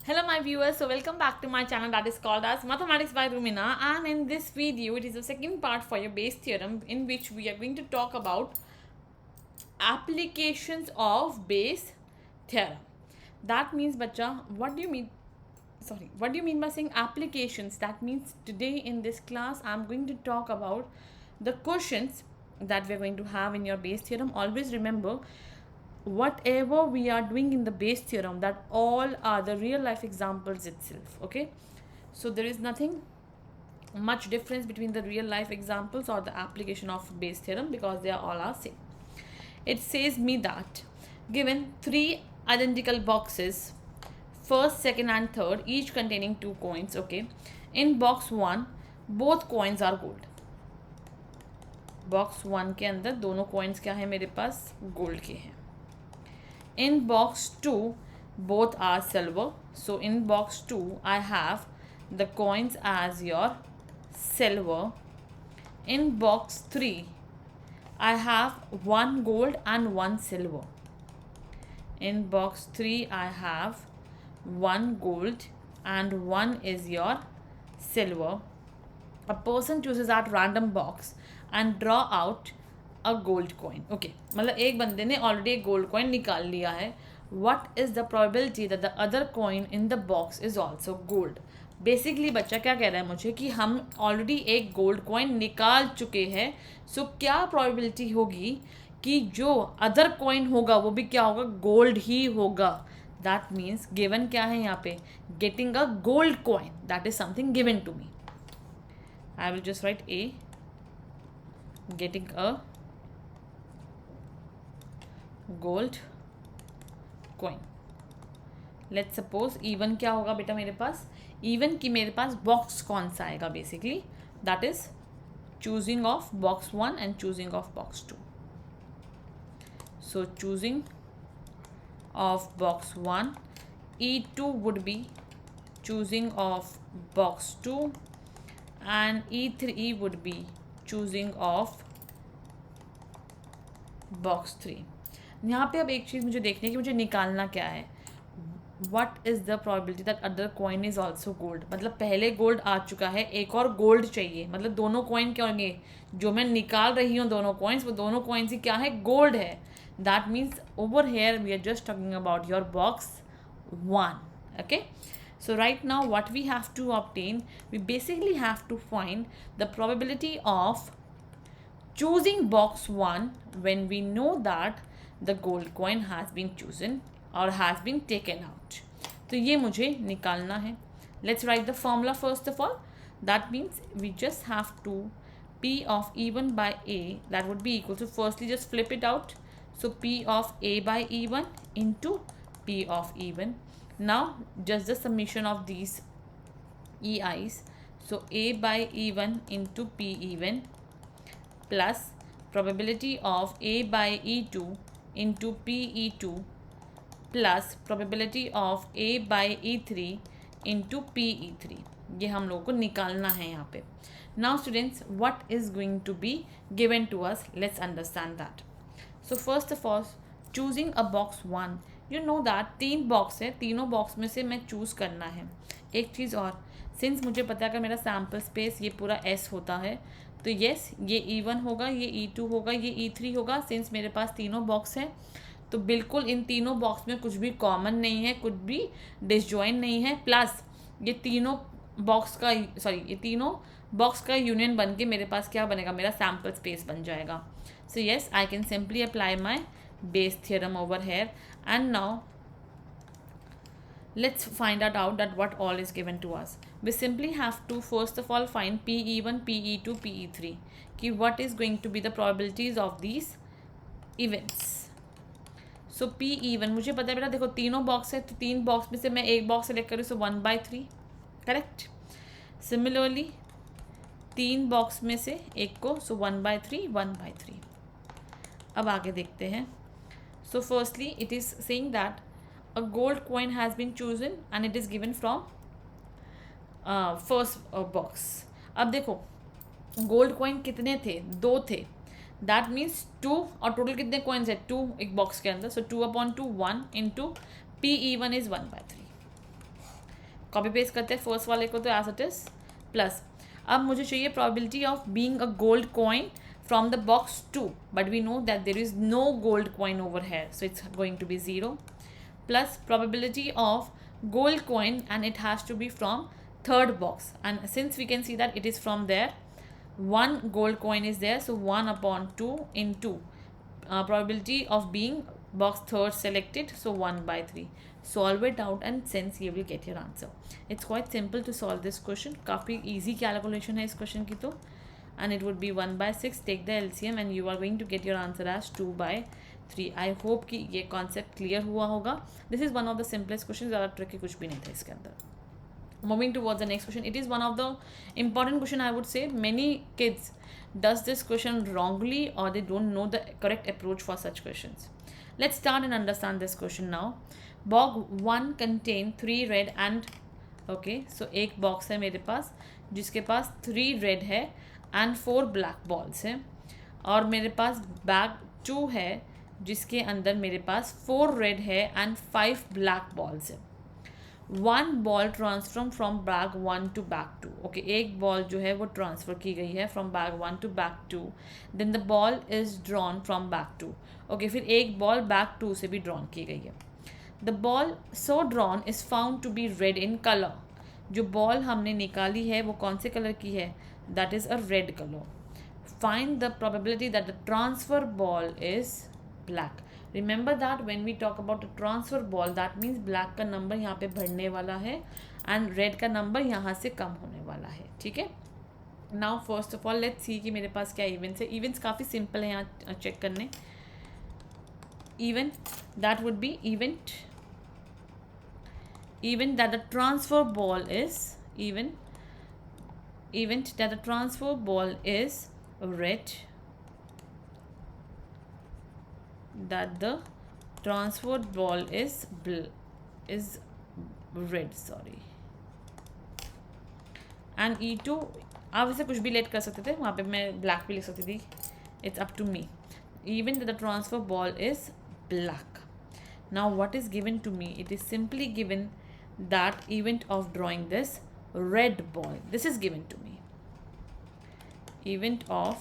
Hello my viewers, so welcome back to my channel that is called as Mathematics by Rumina, and in this video it is the second part for your base theorem in which we are going to talk about applications of base theorem. That means bacha, what do you mean? What do you mean by saying applications? That means today in this class I'm going to talk about the questions that we're going to have in your base theorem. Always remember, whatever we are doing in the base theorem, that all are the real life examples itself. Okay, so there is nothing much difference between the real life examples or the application of base theorem because they are all are same. It says me that given three identical boxes, first, second and third, each containing two coins. Okay, in box one both coins are gold. Box one के अंदर दोनों coins क्या है मेरे पास, gold के हैं. In box 2 both are silver, so in box 2 I have the coins as your silver. In box 3 I have one gold and one silver. In box 3 I have one gold and one is your silver. A person chooses at random box and draw out a gold coin. Okay, मतलब एक बंदे ने already एक gold coin निकाल लिया है. What is the probability that the other coin in the box is also gold. Basically बच्चा क्या कह रहा है मुझे कि हम ऑलरेडी एक गोल्ड कॉइन निकाल चुके हैं. सो क्या प्रोबेबिलिटी होगी कि जो अदर कॉइन होगा वो भी क्या होगा, गोल्ड ही होगा. दैट मीन्स गिवन क्या है यहाँ पे, getting a gold coin. That is something given to me. I will just write A, getting a gold coin. Let's suppose even क्या होगा बेटा मेरे पास, इवन की मेरे पास बॉक्स कौन सा आएगा, basically that is choosing of box one and choosing of box two. So choosing of box one, E2 would be choosing of box 2 and E3 would be choosing of box 3. यहाँ पे अब एक चीज़ मुझे देखनी है कि मुझे निकालना क्या है. What is the probability that other coin is also gold. मतलब पहले गोल्ड आ चुका है, एक और गोल्ड चाहिए. मतलब दोनों कॉइन क्या होंगे, जो मैं निकाल रही हूँ दोनों कॉइन्स, वो दोनों कॉइन्स ही क्या है, गोल्ड है. That means over here we are just talking about your box one. Okay, so right now what we have to obtain, we basically have to find the probability of choosing box 1 when we know that the gold coin has been chosen or has been taken out. तो ये मुझे निकालना है. Let's write the formula first of all. That means we just have to P of E1 by A, that would be equal to, firstly just flip it out. So P of A by E1 into P of E1. Now just the summation of these EIs. So A by E1 into P E1 plus probability of A by E2 into P E2 plus probability of A by E3 into P E3. ये हम लोगों को निकालना है यहाँ पे. Now students, what is going to be given to us? Let's understand that. So first of all, choosing a box 1. You know that तीन box है, तीनों बॉक्स में से मैं चूज़ करना है. एक चीज़ और, सिंस मुझे पता है अगर मेरा सैम्पल स्पेस ये पूरा एस होता है तो येस ये E1 होगा, ये E2 होगा, ये E3 होगा. सिंस मेरे पास तीनों बॉक्स हैं तो बिल्कुल इन तीनों बॉक्स में कुछ भी कॉमन नहीं है, कुछ भी डिसजॉइन नहीं है. प्लस ये तीनों बॉक्स का ये तीनों बॉक्स का यूनियन बन के मेरे पास क्या बनेगा, मेरा सैम्पल स्पेस बन जाएगा. So yes, I can simply apply my base theorem over here. And now let's find out that what all is given to us. We simply have to first of all find PE1, PE2, PE3 कि what is going to be the probabilities of these events. So PE1 मुझे पता है बेटा, देखो तीनों box है तो तीन बॉक्स में से मैं एक बॉक्स सेलेक्ट करूँ, सो 1/3 करेक्ट. सिमिलरली तीन बॉक्स में से एक को, सो 1/3 1/3. अब आगे देखते हैं. So firstly it is saying that a gold coin has been chosen and it is given from first box. अब देखो गोल्ड कॉइन कितने थे, दो थे. दैट मीन्स 2 और टोटल कितने कॉइन्स है, 2 एक बॉक्स के अंदर. सो 2/2 1 into PE1 is 1/3. Copy paste करते हैं फर्स्ट वाले को तो एज इट इज प्लस। अब मुझे चाहिए probability of being a gold coin from the box 2, but we know that there is no gold coin over here, so it's going to be 0, plus probability of gold coin, and it has to be from third box, and since we can see that it is from there, one gold coin is there, so 1 upon 2 into probability of being box third selected, so 1 by 3. Solve it out and since you will get your answer. It's quite simple to solve this question. काफ़ी easy calculation है इस question की तो, and it would be 1 by 6. Take the LCM and you are going to get your answer as 2 by 3. I hope कि ये concept clear हुआ होगा. This is one of the simplest questions. ज़्यादा tricky कुछ भी नहीं था इसके अंदर. Moving towards the next question, it is one of the important question, I would say. Many kids does this question wrongly or they don't know the correct approach for such questions. Let's start and understand this question now. Box 1 contain 3 red and okay, so एक box है मेरे पास जिसके पास 3 red है and 4 black balls हैं, और मेरे पास bag 2 है जिसके अंदर मेरे पास 4 रेड है एंड 5 ब्लैक बॉल्स है. 1 ball transfer from bag 1 to bag 2. Okay, एक बॉल जो है वो ट्रांसफ़र की गई है from bag 1 to bag 2. Then the ball is drawn from bag 2. Okay, फिर एक बॉल बैग 2 से भी ड्रॉन की गई है. The ball so drawn is found to be red in colour. जो बॉल हमने निकाली है वो कौन से कलर की है? That is a red color. Find the probability that the transfer ball is black. Remember that when we talk about a transfer ball, that means black का नंबर यहाँ पे बढ़ने वाला है and red का नंबर यहाँ से कम होने वाला है. ठीक है. Now first of all let's see कि मेरे पास क्या events है. Events काफ़ी simple है यहाँ चेक करने. Event that would be event that the transfer ball is event that the transfer ball is red, that the transferred ball is red, sorry, and E2 आप इसे कुछ भी लेट कर सकते थे, वहाँ पे मैं ब्लैक भी लिख सकती थी. It's up to me. Even that the transfer ball is black. Now what is given to me? It is simply given that event of drawing this red ball. This is given to me. Event of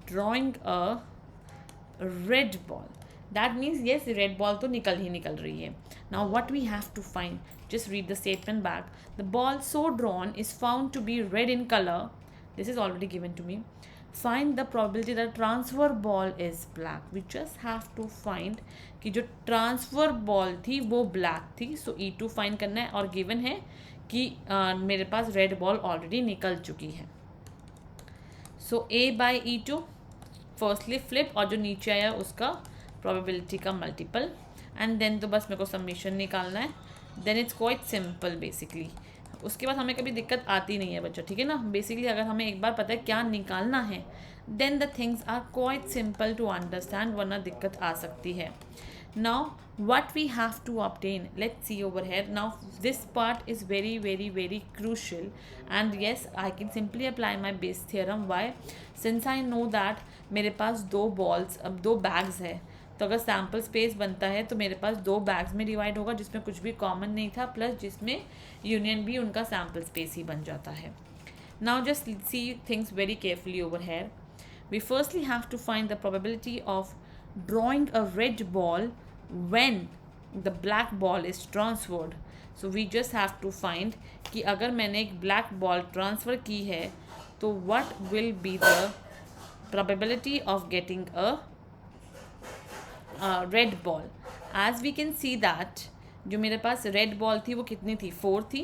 drawing a red ball. That means yes, red ball तो निकल ही निकल रही है. Now what we have to find? Just read the statement back. The ball so drawn is found to be red in color. This is already given to me. Find the probability that transfer ball is black. We just have to find कि जो transfer ball थी वो black थी. So E2 find करना है और given है कि मेरे पास red ball already निकल चुकी है. So A by E2 firstly flip और जो नीचे आया उसका probability का multiple and then तो बस मेरे को summation निकालना है. Then it's quite simple basically. उसके बाद हमें कभी दिक्कत आती नहीं है बच्चा. ठीक है ना. बेसिकली अगर हमें एक बार पता है क्या निकालना है then the things are quite simple to understand, वरना दिक्कत आ सकती है. Now what we have to obtain, let's see over here. Now this part is very crucial and yes, I can simply apply my base theorem. Why? Since I know that मेरे पास दो balls, अब दो bags है, तो अगर sample space बनता है तो मेरे पास 2 बैग्स में डिवाइड होगा जिसमें कुछ भी कॉमन नहीं था, प्लस जिसमें यूनियन भी उनका सैम्पल स्पेस ही बन जाता है. Now just see things very carefully over here. We firstly have to find the probability of drawing a red ball when the black ball is transferred. So we just have to find कि अगर मैंने एक black ball transfer की है तो what will be the probability of getting a red ball. As we can see that जो मेरे पास red ball थी वो कितनी थी? 4 थी.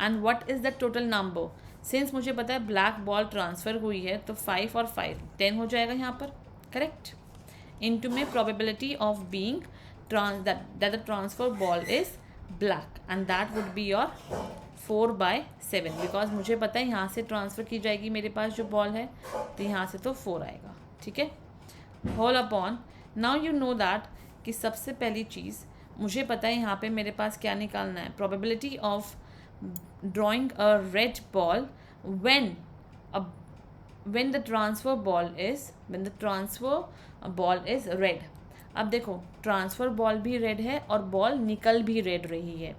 And what is the total number? Since मुझे पता है ब्लैक बॉल ट्रांसफ़र हुई है तो 5 और 5 10 हो जाएगा यहाँ पर. करेक्ट. इनटू में probability of being that the transfer ball is black and that would be your 4/7 because मुझे पता है यहाँ से ट्रांसफ़र की जाएगी मेरे पास जो बॉल है तो यहाँ से तो 4 आएगा. ठीक है. Whole upon now you know that कि सबसे पहली चीज़ मुझे पता है यहाँ पे मेरे पास क्या निकालना है. Probability of drawing a red ball when the transfer ball is red. अब देखो ट्रांसफ़र बॉल भी रेड है और बॉल निकल भी रेड रही है।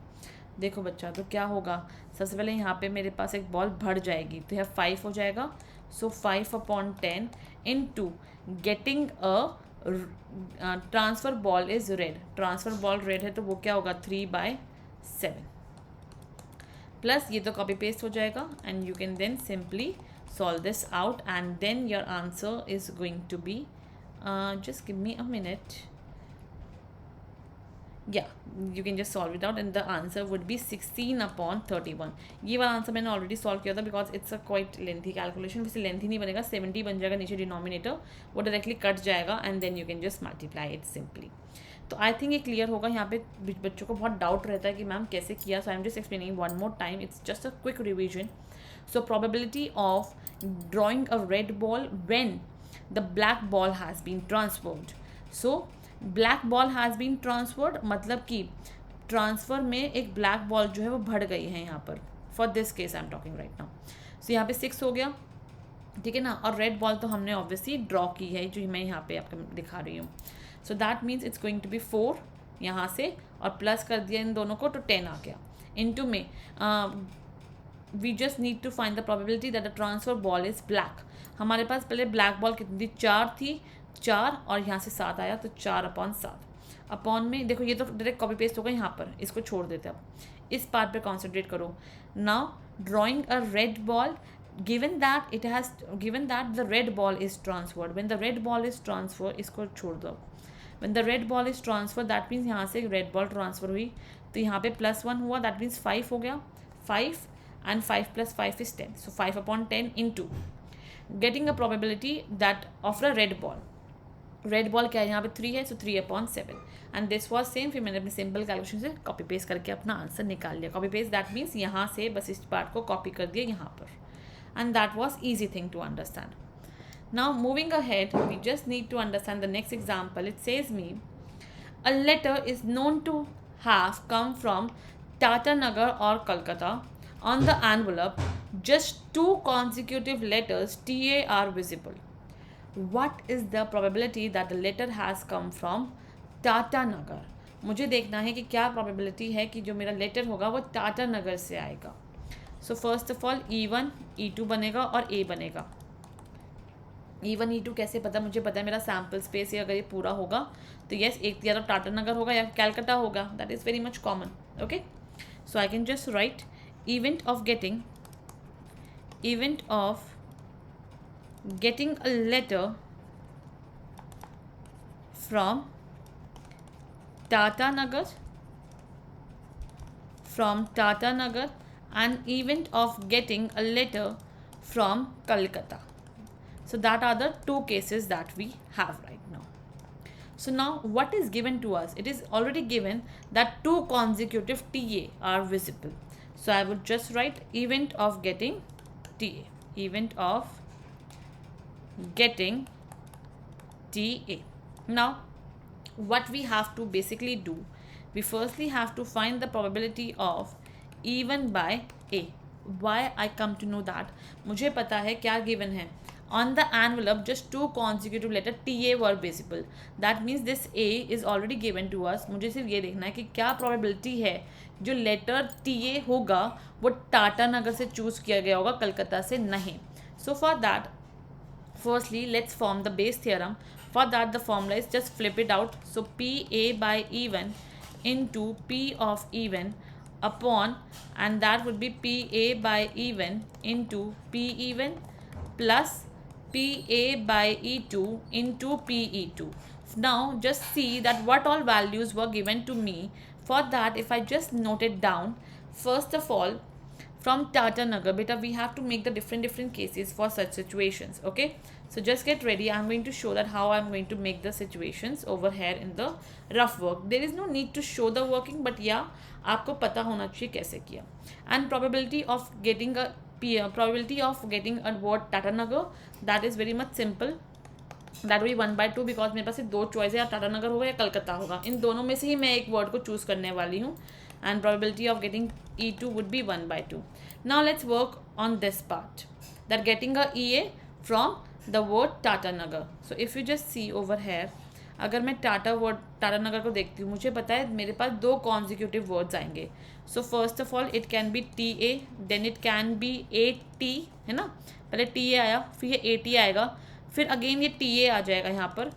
देखो बच्चा, तो क्या होगा, सबसे पहले यहाँ पे मेरे पास एक बॉल बढ़ जाएगी, तो यह 5 हो जाएगा। सो 5/10 into getting a transfer ball is red, transfer ball red है तो वो क्या होगा 3/7 प्लस ये तो कॉपी पेस्ट हो जाएगा and you can then simply solve this out and then your answer is going to be just give me a minute. Yeah, you can just solve it out and the answer would be 16/31. ये वाला answer मैंने already solve किया था because it's a quite lengthy calculation. वैसे lengthy नहीं बनेगा, 70 बन जाएगा नीचे डिनोमिनेटर, वो डायरेक्टली कट जाएगा and then you can just multiply it simply. तो आई थिंक ये क्लियर होगा। यहाँ पे बच्चों को बहुत डाउट रहता है कि मैम कैसे किया, so I am just explaining one more time, it's just a quick revision. So probability of drawing a red ball when the black ball has been transferred. So black ball has been transferred मतलब कि transfer में एक black ball जो है वो बढ़ गई है यहाँ पर। For this case I am talking right now. So यहाँ पे 6 हो गया, ठीक है ना, और रेड बॉल तो हमने ऑब्वियसली ड्रॉ की है जो मैं यहाँ पे आपको दिखा रही हूँ। So that means it's going to be 4 यहाँ से और प्लस कर दिया इन दोनों को तो 10 आ गया। इनटू में we just need to find the probability that the transfer ball is black। हमारे पास पहले ब्लैक बॉल कितनी थी, 4 थी, 4 और यहाँ से 7 आया तो 4/7 अपॉन में देखो ये तो डायरेक्ट कॉपी पेस्ट होगा यहाँ पर, इसको छोड़ देते अब इस पार्ट पे कॉन्सेंट्रेट करो। Now drawing a red ball given that the red ball is transferred, when the red ball is transferred, इसको छोड़ दो, when the red ball is transferred that means यहाँ से रेड बॉल ट्रांसफ़र हुई तो यहाँ पे +1 हुआ, दैट मीन्स 5 हो गया, 5 and 5 plus 5 is 10, so 5/10 into getting a probability that of a red ball, red ball क्या है यहाँ पे 3 है, सो 3/7 एंड दिस वॉज सेम। फिर मैंने अपने सिंपल कैलकुलेशन से कॉपी पेस्ट करके अपना आंसर निकाल लिया। कॉपी पेस्ट दैट मीन्स यहाँ से बस इस पार्ट को कॉपी कर दिया यहाँ पर and that was easy thing to understand. Now moving ahead we just need to understand the next example. It says me a letter is known to have come from Tatanagar or Calcutta. On the envelope, just 2 consecutive letters TA are visible. What is the probability that the letter has come from Tatanagar? मुझे देखना है कि क्या probability है कि जो मेरा letter होगा वो टाटानगर से आएगा। सो first of all E1 E2 बनेगा और A बनेगा। E1 E2 कैसे पता, मुझे पता है मेरा सैम्पल स्पेस या अगर ये पूरा होगा तो यस एक या तो टाटानगर होगा या कैलकाटा होगा, that is very much common. Okay, so I can just right event of getting a letter from Tatanagar and event of getting a letter from Calcutta. So that are the 2 cases that we have right now. So now what is given to us? It is already given that 2 consecutive TA are visible. So I would just write event of getting TA, event of getting TA. Now what we have to basically do, we firstly have to find the probability of even by A. Why I come to know that? मुझे पता है क्या given है, on the envelope just 2 consecutive letter TA were visible. That means this A is already given to us. मुझे सिर्फ ये देखना है कि क्या probability है जो लेटर TA होगा वो टाटानगर से चूज़ किया गया होगा, कलकत्ता से नहीं। So for that firstly let's form the Bayes theorem. For that the formula is just flip it out. So PA/even into P of even upon and that would be PA/even into P even plus PA/E2 into PE2. Now just see that what all values were given to me. For that if I just note it down, first of all from Tatanagar, beta we have to make the different cases for such situations. Okay, so just get ready. I'm going to show that how I'm going to make the situations over here in the rough work. There is no need to show the working, but yeah आपको पता होना चाहिए कैसे किया। And probability of getting a word Tatanagar, that is very much simple. That will be 1/2 because मेरे पास सिर्फ 2 choice है, या टाटानगर होगा या कलकत्ता होगा, इन दोनों में से ही मैं एक वर्ड को चूज़ करने वाली हूँ and probability of getting E2 would be 1/2. Now let's work on this part that getting a EA from the word Tatanagar. So if you just see over here अगर मैं टाटा नगर को देखती हूँ, मुझे पता है मेरे पास 2 कॉन्जिक्यूटिव वर्ड्स आएंगे. So first of all it can be TA, then it can be AT, है ना. पहले TA आया, फिर ये AT आएगा, फिर अगेन ये TA आ जाएगा यहाँ पर,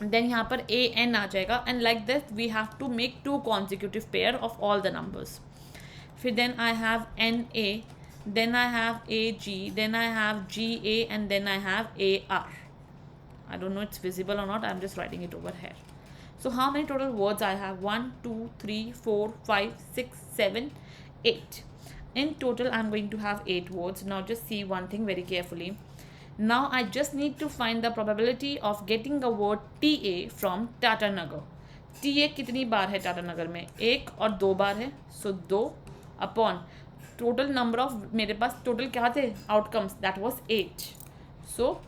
देन यहाँ पर AN आ जाएगा, and like this we have to make 2 consecutive pair of all the numbers. फिर then I have NA, then I have AG, then I have GA, and then I have AR. I don't know it's visible or not, I'm just writing it over here. So how many total words I have? 1, 2, 3, 4, 5, 6, 7, 8. In total I'm going to have 8 words. Now just see one thing very carefully. Now I just need to find the probability of getting a word TA from Tata Nagar. TA कितनी बार है टाटा नगर में? 1 और 2 बार है, so 2 upon total number of, मेरे पास total क्या थे outcomes, that was 8. So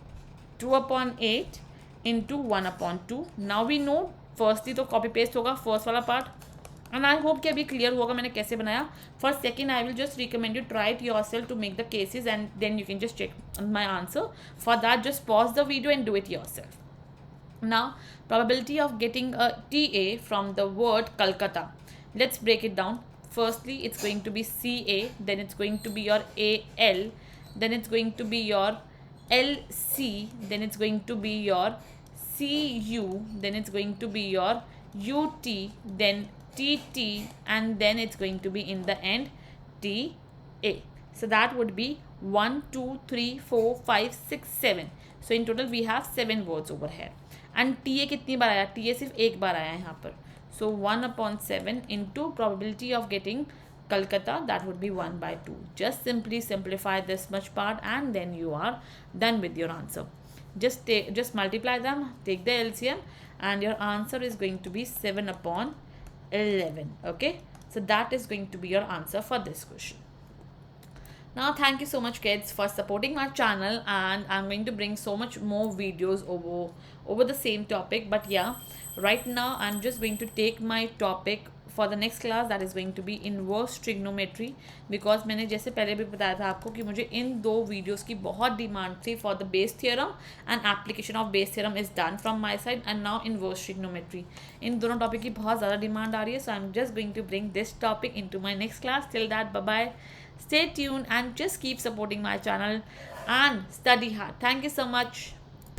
2 upon 8 into 1 upon 2. Now we know firstly तो कॉपी पेस्ट होगा फर्स्ट वाला पार्ट, एंड आई होप कि अभी क्लियर होगा मैंने कैसे बनाया. For second I will just recommend you try it yourself to make the cases, and then you can just check my answer. For that just pause the video and do it your self. Now, probability of getting a TA from the word Calcutta. Let's break it down. Firstly, it's going to be CA, then it's going to be your AL, then it's going to be your LC, then it's going to be your CU, then it's going to be your UT, then TT, and then it's going to be in the end TA. So that would be 1, 2, 3, 4, 5, 6, 7. So in total we have 7 words over here. And TA कितनी बार आया? TA सिर्फ एक बार आया है यहाँ पर. So 1 upon 7 into probability of getting Calcutta, that would be 1/2. Just simply simplify this much part and then you are done with your answer. just multiply them, take the LCM, and your answer is going to be 7 upon 11. Okay, so that is going to be your answer for this question. Now thank you so much kids for supporting my channel, and I'm going to bring so much more videos over the same topic. But yeah, right now I'm just going to take my topic for the next class, that is going to be inverse trigonometry, because मैंने जैसे पहले भी बताया था आपको कि मुझे इन 2 videos की बहुत डिमांड थी for the Bayes theorem, and application of Bayes theorem is done from my side, and now inverse trigonometry. इन दोनों टॉपिक की बहुत ज़्यादा डिमांड आ रही है, so I am just going to bring this topic into my next class. Till that, bye bye, stay tuned and just keep supporting my channel and study hard. Thank you so much.